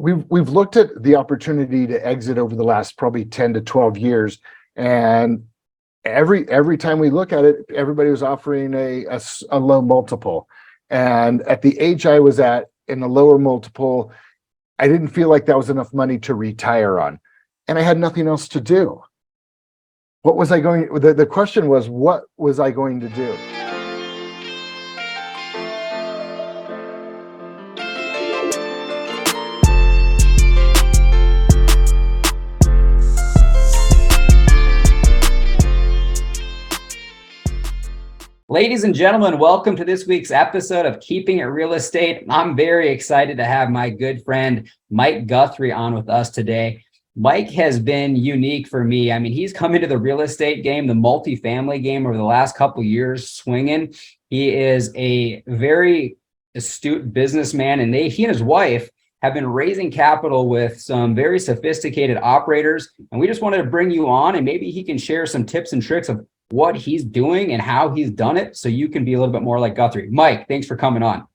We've looked at the opportunity to exit over the last probably 10 to 12 years, and every time we look at it, everybody was offering a low multiple. And at the age I was at in a lower multiple, I didn't feel like that was enough money to retire on, and I had nothing else to do. What was I going? The question was, what was I going to do? Ladies and gentlemen, welcome to this week's episode of Keeping It Real Estate. I'm very excited to have my good friend, Mike Guthrie, on with us today. Mike has been unique for me. I mean, he's come into the real estate game, the multifamily game over the last couple of years swinging. He is a very astute businessman, and he and his wife have been raising capital with some very sophisticated operators. And we just wanted to bring you on, and maybe he can share some tips and tricks of what he's doing and how he's done it, so you can be a little bit more like Guthrie. Mike, thanks for coming on.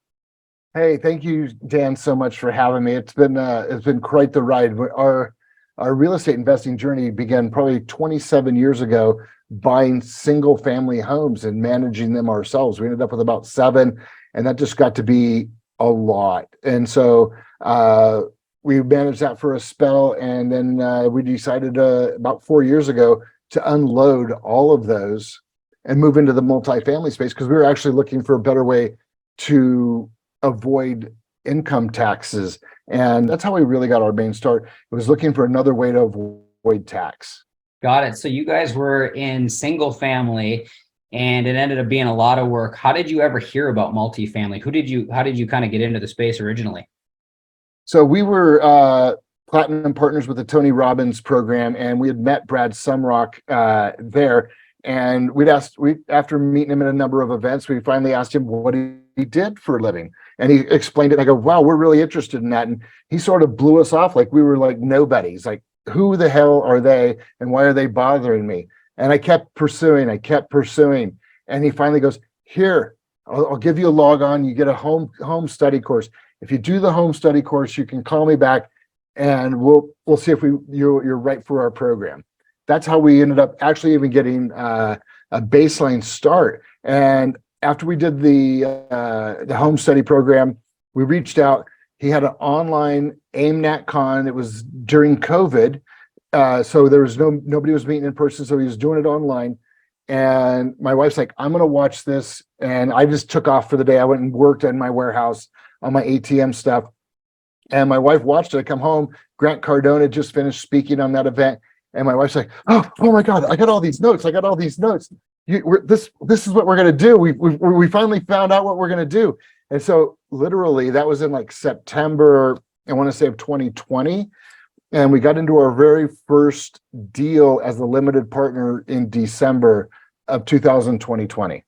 Hey, thank you, Dan, so much for having me. It's been quite the ride. Our real estate investing journey began probably 27 years ago, buying single family homes and managing them ourselves. We ended up with about 7, and that just got to be a lot. And so we managed that for a spell, and then we decided about 4 years ago to unload all of those and move into the multifamily space, because we were actually looking for a better way to avoid income taxes. And that's how we really got our main start. It was looking for another way to avoid tax. Got it. So you guys were in single family, and it ended up being a lot of work. How did you ever hear about multifamily? How did you kind of get into the space originally? So we were platinum partners with the Tony Robbins program, and we had met Brad Sumrock there. And after meeting him at a number of events, we finally asked him what he did for a living. And he explained it. I go, wow, we're really interested in that. And he sort of blew us off like we were like nobodies. Like, who the hell are they, and why are they bothering me? And I kept pursuing. And he finally goes, here, I'll give you a log on. You get a home study course. If you do the home study course, you can call me back, and we'll see if you're right for our program. That's how we ended up actually even getting a baseline start. And after we did the home study program, we reached out. He had an online AIM-NatCon. It was during COVID, so there was nobody was meeting in person, so he was doing it online. And my wife's like, I'm going to watch this. And I just took off for the day. I went and worked in my warehouse on my ATM stuff. And my wife watched it. I come home. Grant Cardone just finished speaking on that event. And my wife's like, oh my God, I got all these notes. This is what we're going to do. We finally found out what we're going to do. And so literally that was in like September, I want to say, of 2020. And we got into our very first deal as a limited partner in December of 2020.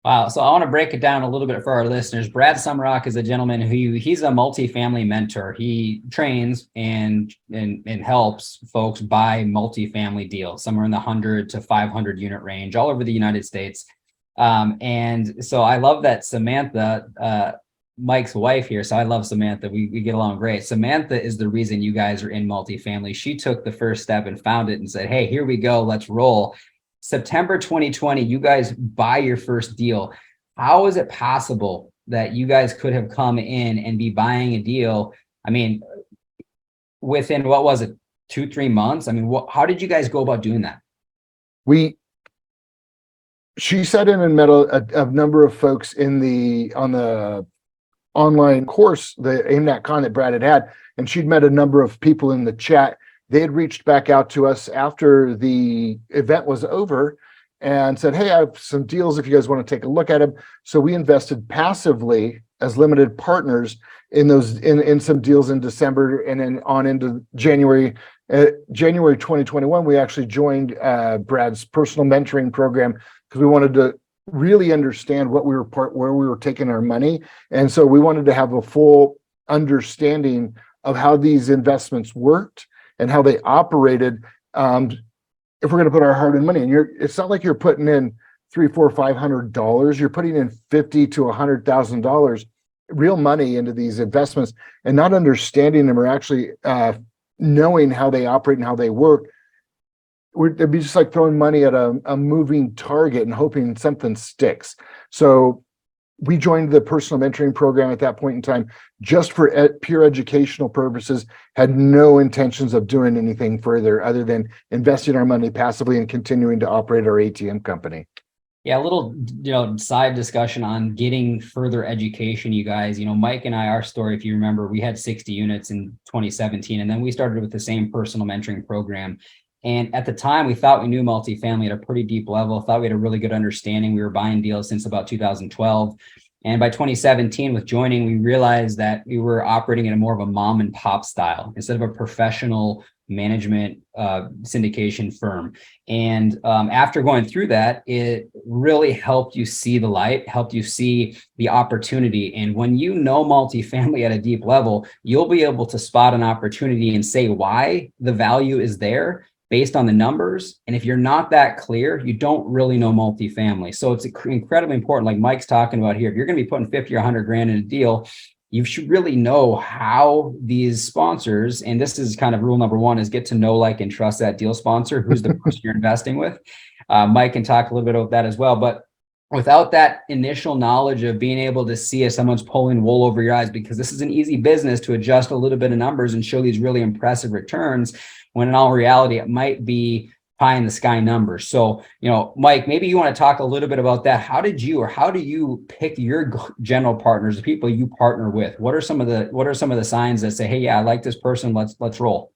Wow. So I want to break it down a little bit for our listeners. Brad Sumrock is a gentleman he's a multifamily mentor. He trains and helps folks buy multifamily deals, somewhere in the 100 to 500 unit range, all over the United States. And so I love that Samantha, Mike's wife here. So I love Samantha. We get along great. Samantha is the reason you guys are in multifamily. She took the first step and found it and said, hey, here we go. Let's roll. September 2020, you guys buy your first deal. How is it possible that you guys could have come in and be buying a deal? I mean, within, what was it, 2-3 months? I mean, how did you guys go about doing that? She sat in and met a number of folks on the online course, the AIM-NatCon that Brad had, and she'd met a number of people in the chat. They had reached back out to us after the event was over and said, hey, I have some deals if you guys want to take a look at them. So we invested passively as limited partners in some deals in December, and then on into January. January 2021, we actually joined Brad's personal mentoring program, because we wanted to really understand where we were taking our money. And so we wanted to have a full understanding of how these investments worked and how they operated, if we're going to put our hard-earned money in. It's not like you're putting in $300, $400, $500. You're putting in $50,000 to $100,000, real money into these investments and not understanding them or actually knowing how they operate and how they work, it'd be just like throwing money at a moving target and hoping something sticks. So we joined the personal mentoring program at that point in time just for pure educational purposes, had no intentions of doing anything further other than investing our money passively and continuing to operate our ATM company. Yeah, a little, side discussion on getting further education, you guys. Mike and I, our story, if you remember, we had 60 units in 2017, and then we started with the same personal mentoring program. And at the time, we thought we knew multifamily at a pretty deep level, thought we had a really good understanding. We were buying deals since about 2012. And by 2017, with joining, we realized that we were operating in a more of a mom and pop style instead of a professional management syndication firm. And after going through that, it really helped you see the light, helped you see the opportunity. And when you know multifamily at a deep level, you'll be able to spot an opportunity and say why the value is there based on the numbers. And if you're not that clear, you don't really know multifamily. So it's incredibly important, like Mike's talking about here. If you're going to be putting 50 or 100 grand in a deal, you should really know how these sponsors, and this is kind of rule number one, is get to know, like, and trust that deal sponsor, who's the person you're investing with. Mike can talk a little bit about that as well. But without that initial knowledge of being able to see if someone's pulling wool over your eyes, because this is an easy business to adjust a little bit of numbers and show these really impressive returns, when in all reality, it might be pie in the sky numbers. So, Mike, maybe you want to talk a little bit about that. How do you pick your general partners, the people you partner with? What are some of the signs that say, hey, yeah, I like this person, let's roll?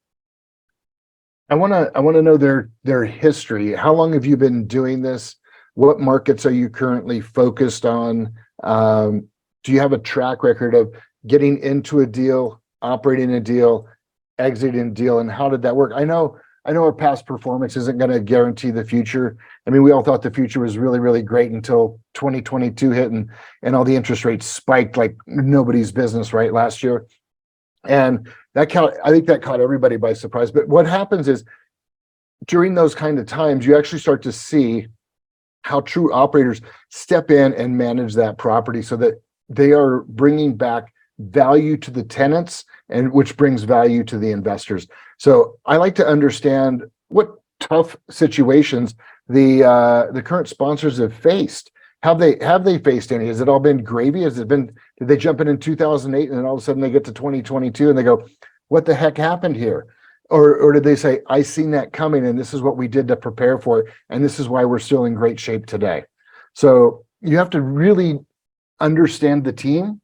I want to know their history. How long have you been doing this? What markets are you currently focused on? Do you have a track record of getting into a deal, operating a deal, exiting a deal, and how did that work? I know our past performance isn't going to guarantee the future. I mean, we all thought the future was really, really great until 2022 hit and all the interest rates spiked like nobody's business, right, last year. And I think that caught everybody by surprise. But what happens is during those kind of times, you actually start to see how true operators step in and manage that property so that they are bringing back value to the tenants, and which brings value to the investors. So I like to understand what tough situations the current sponsors have faced. Have they faced any? Has it all been gravy? Did they jump in 2008 and then all of a sudden they get to 2022 and they go, what the heck happened here? Or did they say, I seen that coming and this is what we did to prepare for it, and this is why we're still in great shape today? So you have to really understand the team,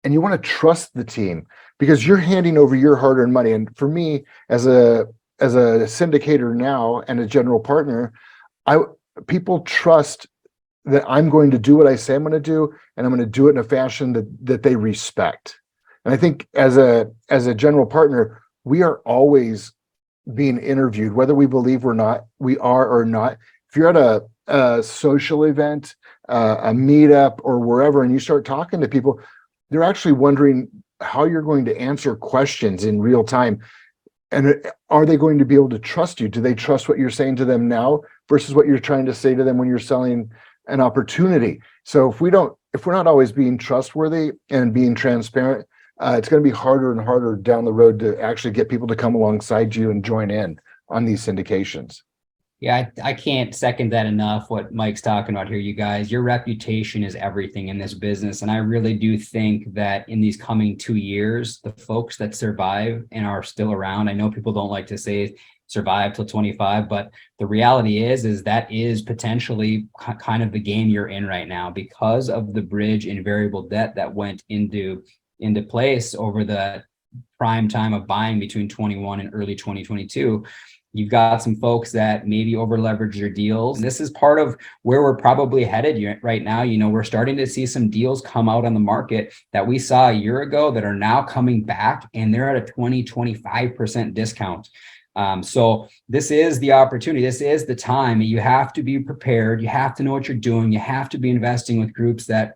and you want to trust the team because you're handing over your hard-earned money. And for me, as a syndicator now and a general partner, people trust that I'm going to do what I say I'm going to do, and I'm going to do it in a fashion that they respect. And I think as a general partner, we are always being interviewed, whether we believe we are or not. If you're at a social event, a meetup, or wherever, and you start talking to people, they're actually wondering how you're going to answer questions in real time. And are they going to be able to trust you? Do they trust what you're saying to them now versus what you're trying to say to them when you're selling an opportunity? So if we're not always being trustworthy and being transparent, it's going to be harder and harder down the road to actually get people to come alongside you and join in on these syndications. Yeah, I can't second that enough, what Mike's talking about here, you guys. Your reputation is everything in this business. And I really do think that in these coming 2 years, the folks that survive and are still around, I know people don't like to say survive till 25, but the reality is that is potentially kind of the game you're in right now because of the bridge in variable debt that went into place over the prime time of buying between 21 and early 2022. You've got some folks that maybe over leverage your deals. This is part of where we're probably headed right now. We're starting to see some deals come out on the market that we saw a year ago that are now coming back, and they're at a 20-25% discount. So this is the opportunity. This is the time. You have to be prepared. You have to know what you're doing. You have to be investing with groups that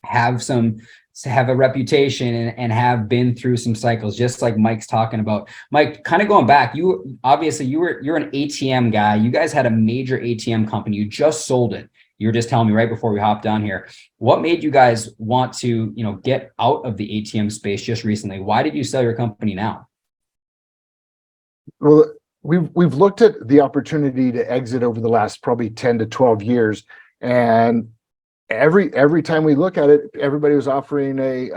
have a reputation and have been through some cycles, just like Mike's talking about. Mike, kind of going back, you're an ATM guy. You guys had a major ATM company. You just sold it. You were just telling me right before we hopped on here. What made you guys want to, get out of the ATM space just recently? Why did you sell your company now? Well, we've looked at the opportunity to exit over the last probably 10 to 12 years. And every time we look at it, everybody was offering a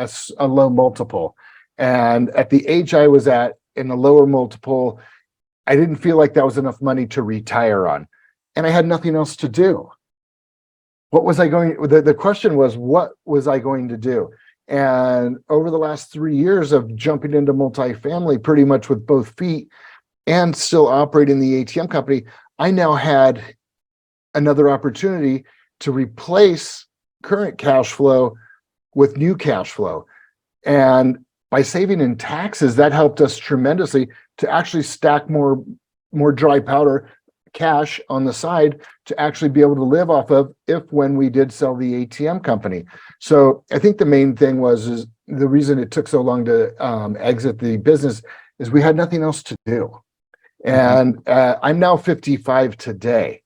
low multiple. And at the age I was at, in the lower multiple, I didn't feel like that was enough money to retire on. And I had nothing else to do. What was I going, the question was, what was I going to do? And over the last 3 years of jumping into multifamily pretty much with both feet and still operating the ATM company, I now had another opportunity to replace current cash flow with new cash flow. And by saving in taxes, that helped us tremendously to actually stack more dry powder cash on the side to actually be able to live off of when we did sell the ATM company. So I think the main thing is the reason it took so long to exit the business is we had nothing else to do. And I'm now 55 today,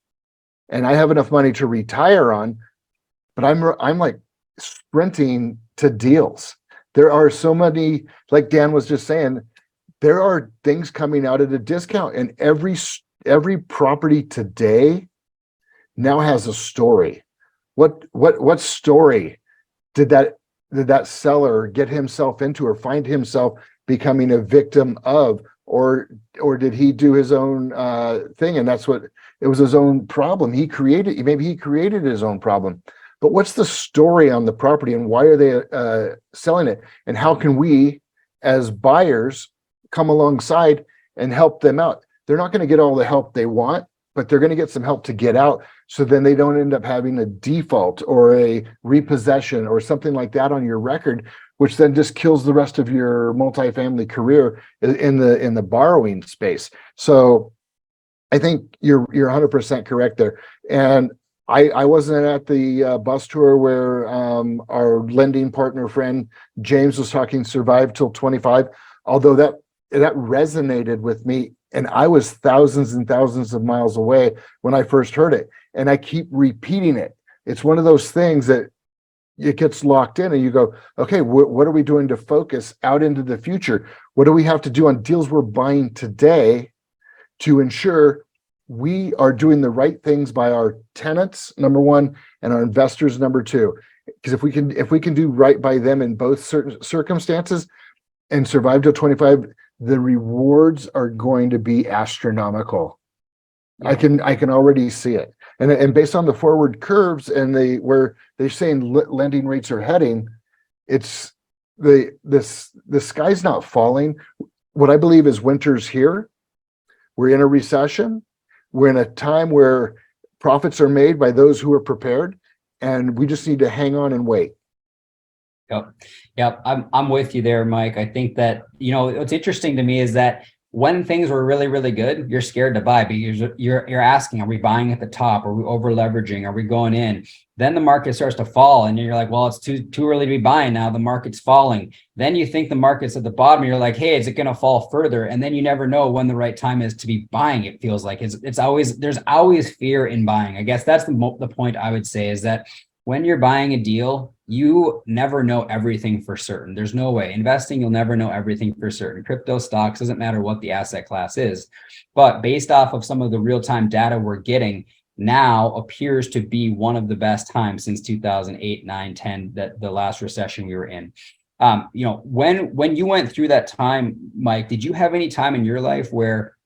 and I have enough money to retire on, but I'm like sprinting to deals. There are so many, like Dan was just saying, there are things coming out at a discount, and every property today now has a story. What story did that seller get himself into or find himself becoming a victim of, or did he do his own thing, and it was his own problem he created? Maybe he created his own problem. But what's the story on the property, and why are they selling it? And how can we, as buyers, come alongside and help them out? They're not going to get all the help they want, but they're going to get some help to get out, so then they don't end up having a default or a repossession or something like that on your record, which then just kills the rest of your multifamily career in the borrowing space. So I think you're 100% correct there. And I wasn't at the bus tour where our lending partner friend James was talking survive till 25, although that resonated with me, and I was thousands and thousands of miles away when I first heard it, and I keep repeating it. It's one of those things that it gets locked in, and you go, okay, what are we doing to focus out into the future? What do we have to do on deals we're buying today to ensure we are doing the right things by our tenants, number one, and our investors, number two? Because if we can do right by them in both certain circumstances and survive till 25, the rewards are going to be astronomical. Yeah. I can already see it. And based on the forward curves and where they're saying lending rates are heading, it's the sky's not falling. What I believe is winter's here. We're in a recession. We're in a time where profits are made by those who are prepared, and we just need to hang on and wait. Yep. I'm with you there, Mike. I think that, what's interesting to me is that when things were really, really good, you're scared to buy, but you're asking, are we buying at the top? Are we over leveraging? Are we going in? Then the market starts to fall, and you're like, well, it's too early to be buying now. The market's falling. Then you think the market's at the bottom, and you're like, hey, is it going to fall further? And then you never know when the right time is to be buying. It feels like there's always fear in buying. I guess that's the point I would say, is that when you're buying a deal, you never know everything for certain. There's no way. Investing, you'll never know everything for certain. Crypto stocks, doesn't matter what the asset class is. But based off of some of the real-time data we're getting, now appears to be one of the best times since 2008, 9, 10, the last recession we were in. When you went through that time, Mike, did you have any time in your life where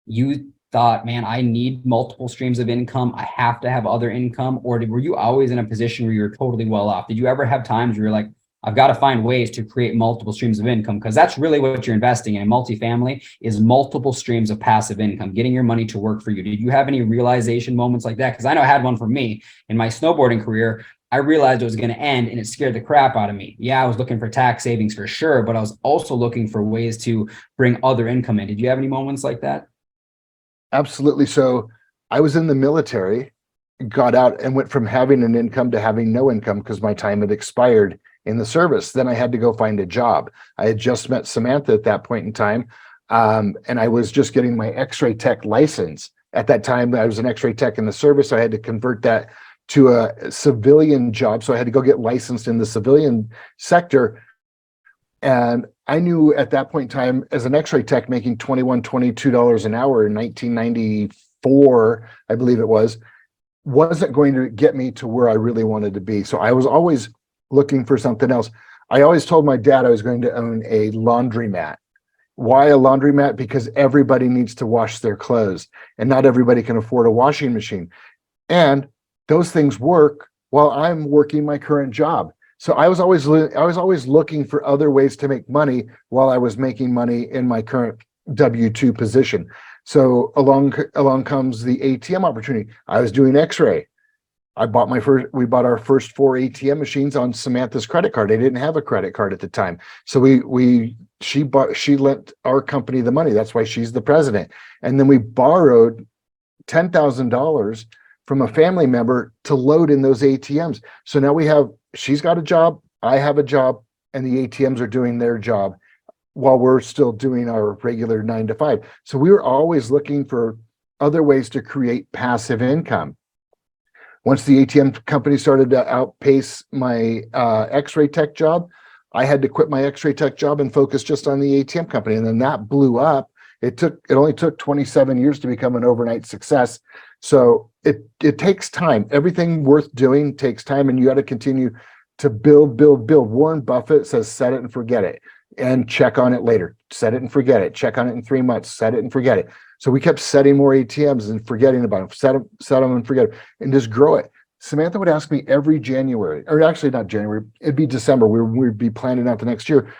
you thought, man, I need multiple streams of income, I have to have other income? Or were you always in a position where you're totally well off? Did you ever have times where you're like, I've got to find ways to create multiple streams of income? Because that's really what you're investing in. Multifamily is multiple streams of passive income, getting your money to work for you. Did you have any realization moments like that? Because I know I had one for me in my snowboarding career. I realized it was going to end, and it scared the crap out of me. Yeah, I was looking for tax savings for sure, but I was also looking for ways to bring other income in. Did you have any moments like that? Absolutely. So I was in the military, got out, and went from having an income to having no income because my time had expired in the service. Then I had to go find a job. I had just met Samantha at that point in time, and I was just getting my X-ray tech license. At that time, I was an X-ray tech in the service. So I had to convert that to a civilian job. So I had to go get licensed in the civilian sector. And I knew at that point in time, as an x-ray tech making $21, $22 an hour in 1994, I believe it wasn't going to get me to where I really wanted to be. So I was always looking for something else. I always told my dad I was going to own a laundromat. Why a laundromat? Because everybody needs to wash their clothes, and not everybody can afford a washing machine. And those things work while I'm working my current job. So I was always looking for other ways to make money while I was making money in my current W-2 position. So along comes the ATM opportunity. I was doing X-ray. We bought our first 4 ATM machines on Samantha's credit card. I didn't have a credit card at the time. So she lent our company the money. That's why she's the president. And then we borrowed $10,000 from a family member to load in those ATMs. So now she's got a job, I have a job, and the ATMs are doing their job while we're still doing our regular 9 to 5. So we were always looking for other ways to create passive income. Once the ATM company started to outpace my X-ray tech job, I had to quit my X-ray tech job and focus just on the ATM company. And then that blew up. It only took 27 years to become an overnight success. So it takes time. Everything worth doing takes time, and you got to continue to build. Warren Buffett says, set it and forget it, and check on it later. Set it and forget it. Check on it in 3 months. Set it and forget it. So we kept setting more ATMs and forgetting about them. Set them and forget them, and just grow it. Samantha would ask me every January, or actually not January, it'd be December. We'd be planning out the next year.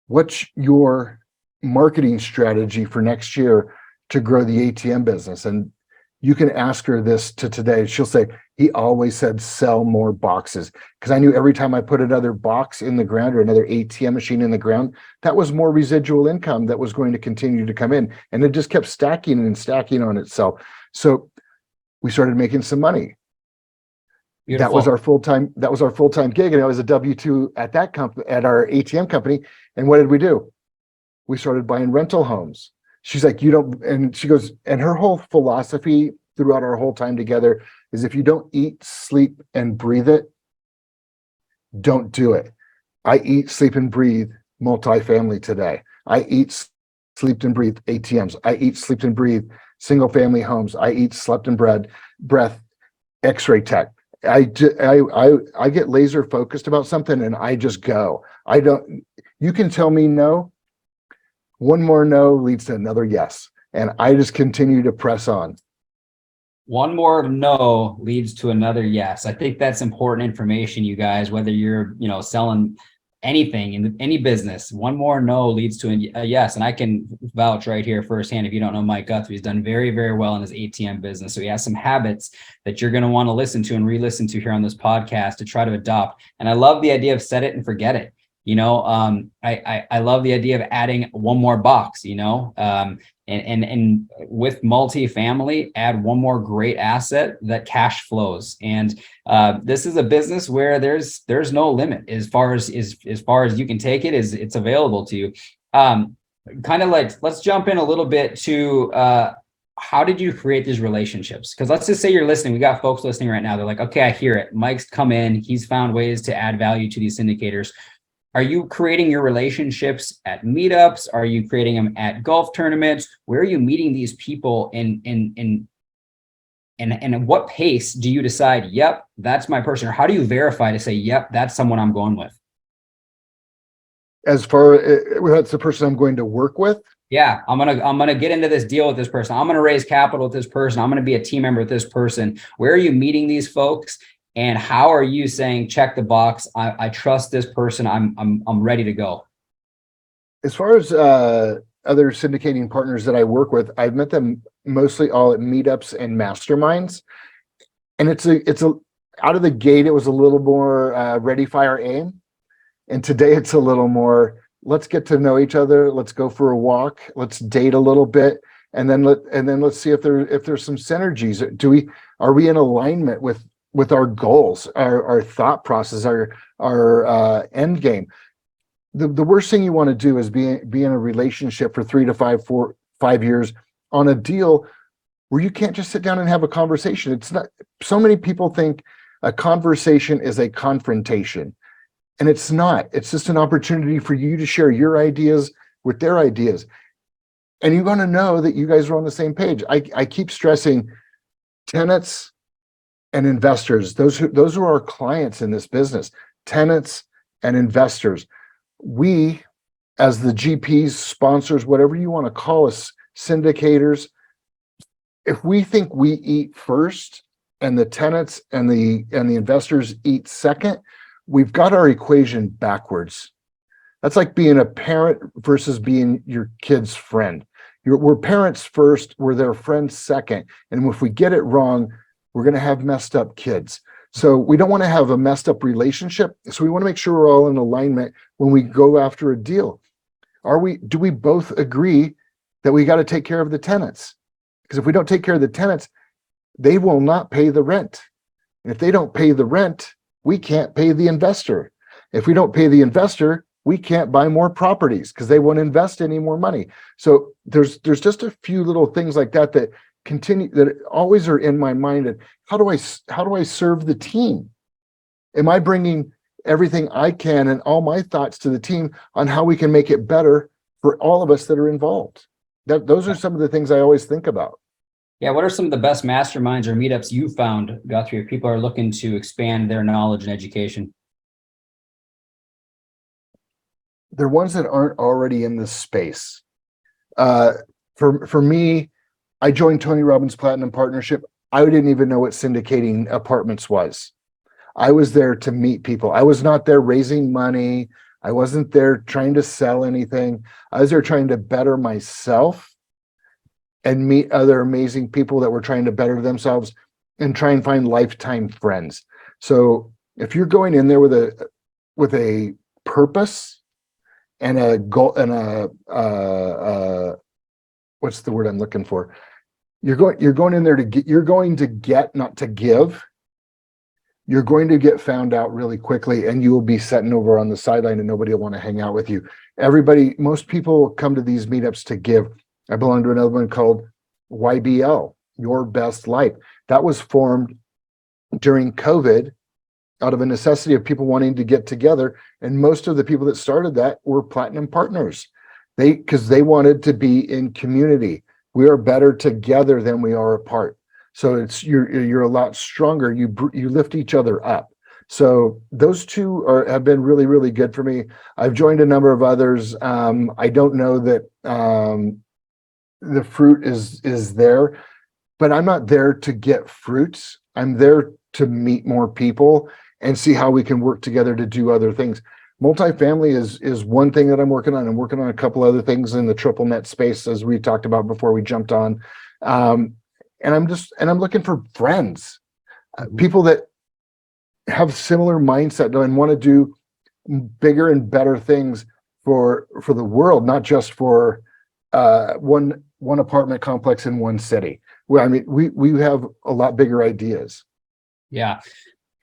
What's your marketing strategy for next year to grow the ATM business? And you can ask her this to today. She'll say, he always said, sell more boxes. Because I knew every time I put another box in the ground or another ATM machine in the ground, that was more residual income that was going to continue to come in. And it just kept stacking and stacking on itself. So we started making some money. Beautiful. That was our full-time gig. And I was a W-2 at that company, at our ATM company. And what did we do? We started buying rental homes. She's like, and she goes, and her whole philosophy throughout our whole time together is, if you don't eat, sleep, and breathe it, don't do it. I eat, sleep, and breathe multifamily today. I eat, sleep, and breathe ATMs. I eat, sleep, and breathe single family homes. I eat, slept, and breath X-ray tech. I get laser focused about something and I just go. You can tell me no. One more no leads to another yes. And I just continue to press on. One more no leads to another yes. I think that's important information, you guys, whether you're, selling anything in any business, one more no leads to a yes. And I can vouch right here firsthand. If you don't know Mike Guthrie, he's done very, very well in his ATM business. So he has some habits that you're going to want to listen to and re-listen to here on this podcast to try to adopt. And I love the idea of set it and forget it. I love the idea of adding one more box, and with multifamily, add one more great asset that cash flows. And this is a business where there's no limit as far as you can take it, is it's available to you. Kind of like, let's jump in a little bit to how did you create these relationships? Because let's just say you're listening. We got folks listening right now. They're like, okay, I hear it. Mike's come in. He's found ways to add value to these syndicators. Are you creating your relationships at meetups? Are you creating them at golf tournaments? Where are you meeting these people and at what pace do you decide, yep, that's my person? Or how do you verify to say, yep, that's someone I'm going with? As far as that's the person I'm going to work with? Yeah, I'm gonna get into this deal with this person. I'm gonna raise capital with this person. I'm gonna be a team member with this person. Where are you meeting these folks? And how are you saying, check the box, I trust this person, I'm ready to go? As far as other syndicating partners that I work with, I've met them mostly all at meetups and masterminds. And it's out of the gate, it was a little more ready, fire, aim. And today it's a little more, let's get to know each other, let's go for a walk, let's date a little bit, and then let's see if there's some synergies. Are we in alignment with our goals, our thought process, our end game? The worst thing you want to do is be in a relationship for 3 to 5 years on a deal where you can't just sit down and have a conversation. It's not. So many people think A conversation is a confrontation. And it's not. It's just an opportunity for you to share your ideas with their ideas. And you're going to know that you guys are on the same page. I keep stressing tenants and investors. Those are our clients in this business. Tenants and investors. We, as the GPs, sponsors, whatever you want to call us, syndicators, if we think we eat first and the tenants and the investors eat second, we've got our equation backwards. That's like being a parent versus being your kid's friend. We're parents first, we're their friends second. And if we get it wrong, we're going to have messed up kids. So we don't want to have a messed up relationship. So we want to make sure we're all in alignment when we go after a deal. Do we both agree that we got to take care of the tenants? Because if we don't take care of the tenants, they will not pay the rent. And if they don't pay the rent, we can't pay the investor. If we don't pay the investor, we can't buy more properties because they won't invest any more money. So there's just a few little things like that that always are in my mind. And how do I serve the team? Am I bringing everything I can and all my thoughts to the team on how we can make it better for all of us that are involved? Those are some of the things I always think about. Yeah, what are some of the best masterminds or meetups you found, Guthrie, if people are looking to expand their knowledge and education? They're ones that aren't already in this space. For me, I joined Tony Robbins Platinum Partnership. I didn't even know what syndicating apartments was. I was there to meet people. I was not there raising money. I wasn't there trying to sell anything. I was there trying to better myself and meet other amazing people that were trying to better themselves and try and find lifetime friends. So if you're going in there with a purpose and a goal and what's the word I'm looking for? You're going in there to get, you're going to get, not to give. You're going to get found out really quickly, and you will be sitting over on the sideline and nobody will want to hang out with you. Most people come to these meetups to give. I belong to another one called YBL, Your Best Life. That was formed during COVID out of a necessity of people wanting to get together. And most of the people that started that were platinum partners. Because they wanted to be in community. We are better together than we are apart. So you're a lot stronger. You lift each other up. So those two have been really, really good for me. I've joined a number of others. I don't know that the fruit is there, but I'm not there to get fruits. I'm there to meet more people and see how we can work together to do other things. Multifamily is one thing that I'm working on. I'm working on a couple other things in the triple net space, as we talked about before we jumped on. And I'm looking for friends, people that have similar mindset and want to do bigger and better things for the world, not just for one apartment complex in one city. Well, I mean, we have a lot bigger ideas. Yeah.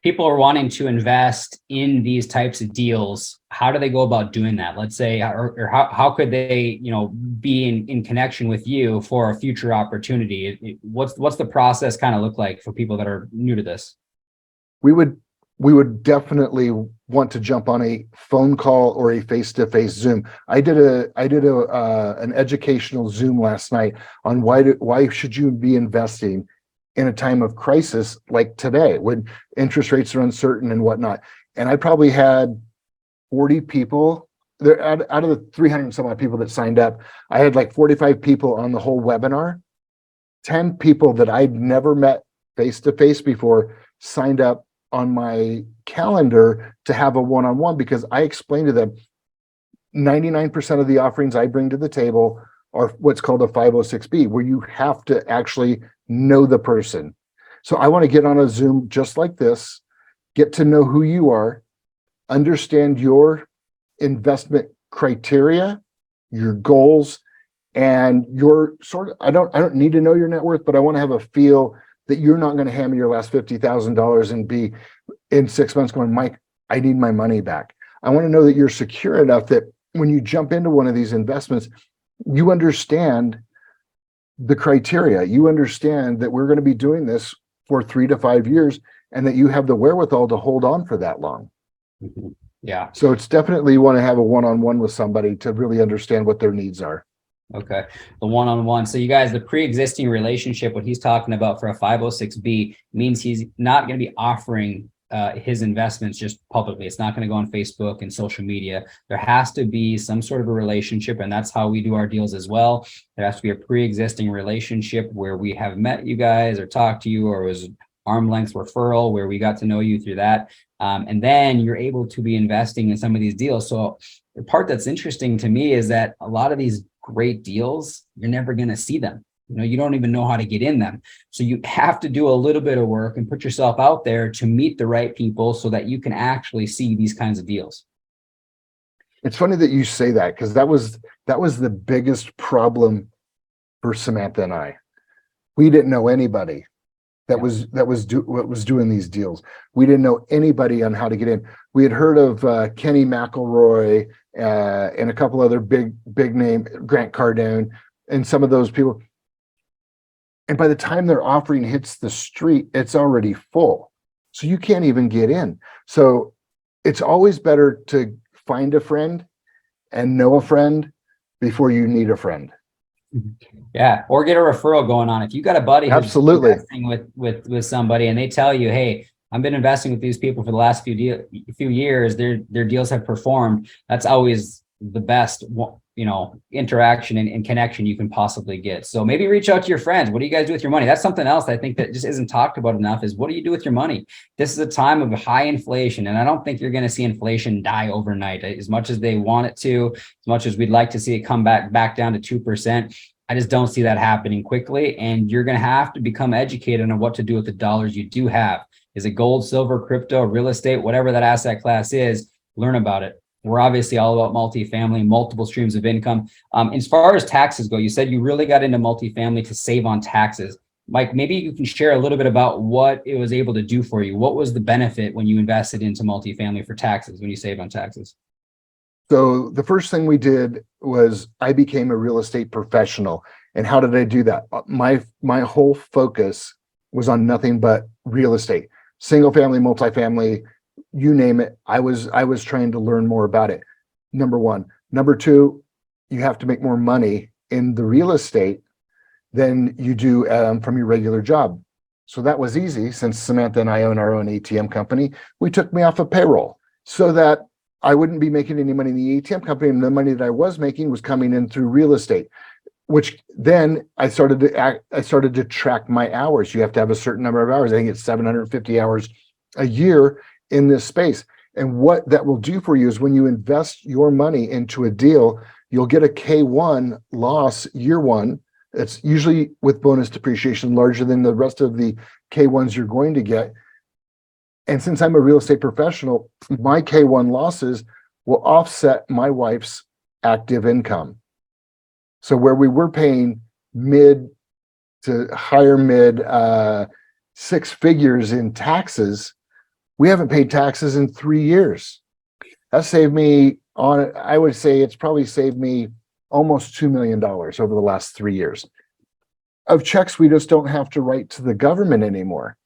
People are wanting to invest in these types of deals. How do they go about doing that? Let's say, or how could they, be in connection with you for a future opportunity? What's the process kind of look like for people that are new to this? We would definitely want to jump on a phone call or a face-to-face Zoom. I did an educational Zoom last night on why should you be investing in a time of crisis like today when interest rates are uncertain and whatnot. And I probably had 40 people there out of the 300 and some odd people that signed up. I had like 45 people on the whole webinar. 10 people that I'd never met face-to-face before signed up on my calendar to have a one-on-one, because I explained to them 99% of the offerings I bring to the table are what's called a 506B, where you have to actually know the person. So I want to get on a Zoom just like this, get to know who you are, understand your investment criteria, your goals, and your I don't need to know your net worth, but I want to have a feel that you're not going to hand me your last $50,000 and be in 6 months going, Mike, I need my money back. I want to know that you're secure enough that when you jump into one of these investments, you understand the criteria. You understand that we're going to be doing this for 3 to 5 years, and that you have the wherewithal to hold on for that long. Mhm. Yeah. So it's definitely, you want to have a one-on-one with somebody to really understand what their needs are. Okay. The one-on-one. So you guys, the pre-existing relationship, what he's talking about for a 506B means he's not going to be offering his investments just publicly. It's not going to go on Facebook and social media. There has to be some sort of a relationship, and that's how we do our deals as well. There has to be a pre-existing relationship where we have met you guys or talked to you, or it was arm length referral where we got to know you through that. And then you're able to be investing in some of these deals. So the part that's interesting to me is that a lot of these great deals, you're never going to see them. You don't even know how to get in them. So you have to do a little bit of work and put yourself out there to meet the right people so that you can actually see these kinds of deals. It's funny that you say that, because that was the biggest problem for Samantha and I. We didn't know anybody that was doing these deals. We didn't know anybody on how to get in. We had heard of Kenny McElroy and a couple other big name, Grant Cardone, and some of those people. And by the time their offering hits the street, it's already full. So you can't even get in. So it's always better to find a friend and know a friend before you need a friend. Yeah, or get a referral going on. If you got a buddy who's Absolutely investing with somebody and they tell you, hey, I've been investing with these people for the last few years, their deals have performed. That's always the best, interaction and connection you can possibly get. So maybe reach out to your friends. What do you guys do with your money? That's something else I think that just isn't talked about enough, is what do you do with your money? This is a time of high inflation, and I don't think you're going to see inflation die overnight. As much as they want it to, as much as we'd like to see it come back down to 2%, I just don't see that happening quickly. And you're going to have to become educated on what to do with the dollars you do have. Is it gold, silver, crypto, real estate, whatever that asset class is? Learn about it. We're obviously all about multifamily, multiple streams of income. As far as taxes go, you said you really got into multifamily to save on taxes. Mike, maybe you can share a little bit about what it was able to do for you. What was the benefit when you invested into multifamily for taxes, when you save on taxes? So the first thing we did was I became a real estate professional. And how did I do that? My whole focus was on nothing but real estate, single family, multifamily, you name it. I was trying to learn more about it. Number one. Number two, you have to make more money in the real estate than you do from your regular job. So that was easy. Since Samantha and I own our own ATM company, we took me off of payroll so that I wouldn't be making any money in the ATM company, and the money that I was making was coming in through real estate. Which then I started to track my hours. You have to have a certain number of hours. I think it's 750 hours a year in this space. And what that will do for you is when you invest your money into a deal, you'll get a K1 loss year one. It's usually with bonus depreciation larger than the rest of the K1s you're going to get. And since I'm a real estate professional, my K1 losses will offset my wife's active income. So where we were paying mid to higher mid six figures in taxes, we haven't paid taxes in 3 years. That saved me I would say it's probably saved me almost $2 million over the last 3 years of checks we just don't have to write to the government anymore.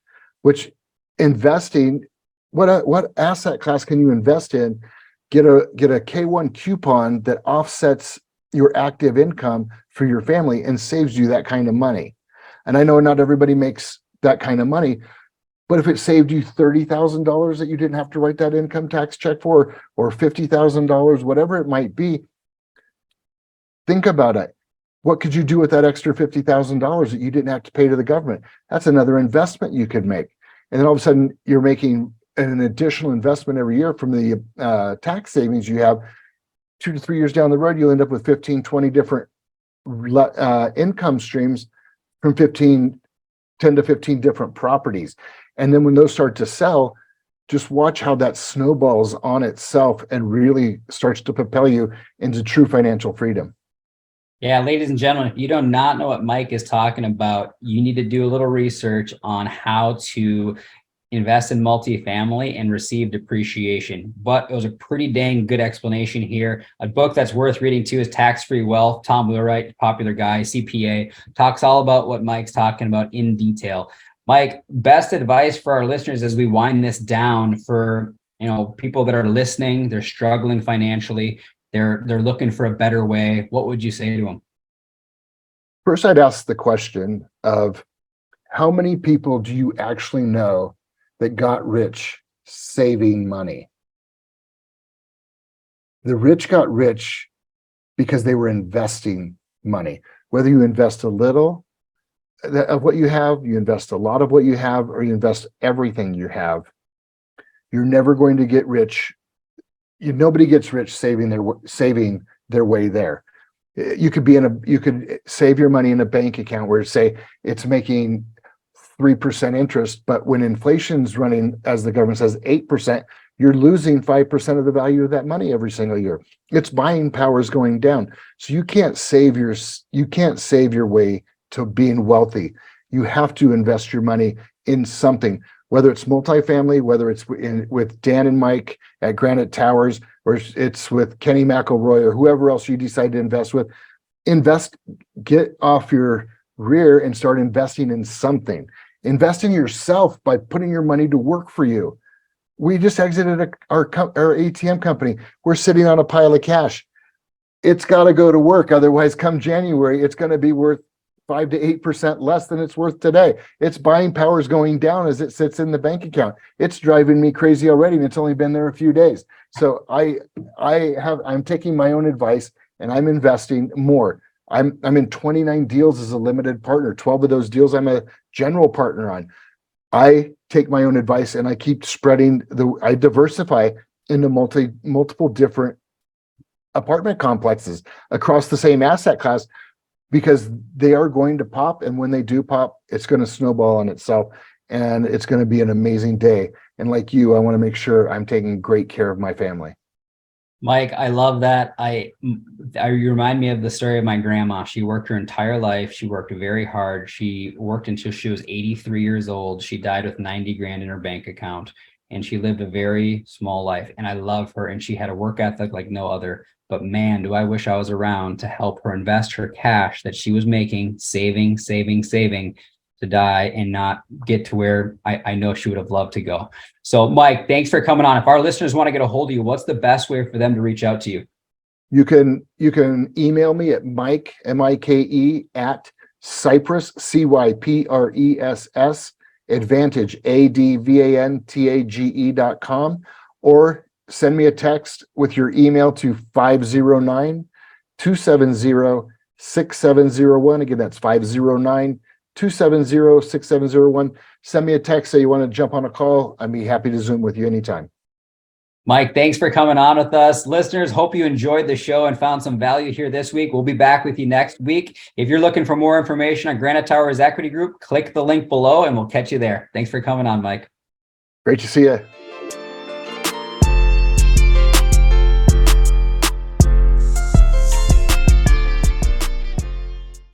Which investing, what asset class can you invest in? Get a K1 coupon that offsets your active income for your family and saves you that kind of money. And I know not everybody makes that kind of money, but if it saved you $30,000 that you didn't have to write that income tax check for, or $50,000, whatever it might be, think about it. What could you do with that extra $50,000 that you didn't have to pay to the government? That's another investment you could make. And then all of a sudden you're making an additional investment every year from the tax savings you have. 2 to 3 years down the road, you'll end up with 15, 20 different income streams from 10 to 15 different properties. And then when those start to sell, just watch how that snowballs on itself and really starts to propel you into true financial freedom. Yeah, ladies and gentlemen, if you do not know what Mike is talking about, you need to do a little research on how to invest in multifamily and receive depreciation. But it was a pretty dang good explanation here. A book that's worth reading too is Tax-Free Wealth. Tom Wheelwright, popular guy, CPA, talks all about what Mike's talking about in detail. Mike, best advice for our listeners as we wind this down for, people that are listening, they're struggling financially, they're looking for a better way. What would you say to them? First, I'd ask the question of how many people do you actually know that got rich saving money? The rich got rich because they were investing money. Whether you invest a little of what you have, you invest a lot of what you have, or you invest everything you have, you're never going to get rich. Nobody gets rich saving their way there. You could save your money in a bank account where say it's making 3% interest, but when inflation's running, as the government says, 8%, you're losing 5% of the value of that money every single year. Its buying power is going down. So you can't save your way to being wealthy. You have to invest your money in something, whether it's multifamily, whether it's with Dan and Mike at Granite Towers, or it's with Kenny McElroy or whoever else you decide to invest with. Get off your rear and start investing in something. Invest in yourself by putting your money to work for you. We just exited our ATM company. We're sitting on a pile of cash. It's got to go to work. Otherwise, come January, it's going to be worth 5 to 8% less than it's worth today. Its buying power is going down as it sits in the bank account. It's driving me crazy already, and it's only been there a few days. So I'm taking my own advice and I'm investing more. I'm in 29 deals as a limited partner. 12 of those deals I'm a general partner on. I take my own advice and I keep I diversify into multiple different apartment complexes across the same asset class, because they are going to pop. And when they do pop, it's going to snowball on itself and it's going to be an amazing day. And like you, I want to make sure I'm taking great care of my family. Mike, I love that. You remind me of the story of my grandma. She worked her entire life. She worked very hard. She worked until she was 83 years old. She died with 90 grand in her bank account, and she lived a very small life. And I love her. And she had a work ethic like no other. But man, do I wish I was around to help her invest her cash that she was making, saving, to die and not get to where I know she would have loved to go. So Mike, thanks for coming on. If our listeners want to get a hold of you, what's the best way for them to reach out to you? You can email me at Mike, MIKE, at Cypress, CYPRESS, Advantage, ADVANTAGE.com, or send me a text with your email to 509-270-6701. Again, that's 509-270-6701. Send me a text, say you want to jump on a call. I'd be happy to Zoom with you anytime. Mike, thanks for coming on with us. Listeners, hope you enjoyed the show and found some value here this week. We'll be back with you next week. If you're looking for more information on Granite Towers Equity Group, click the link below and we'll catch you there. Thanks for coming on, Mike. Great to see you.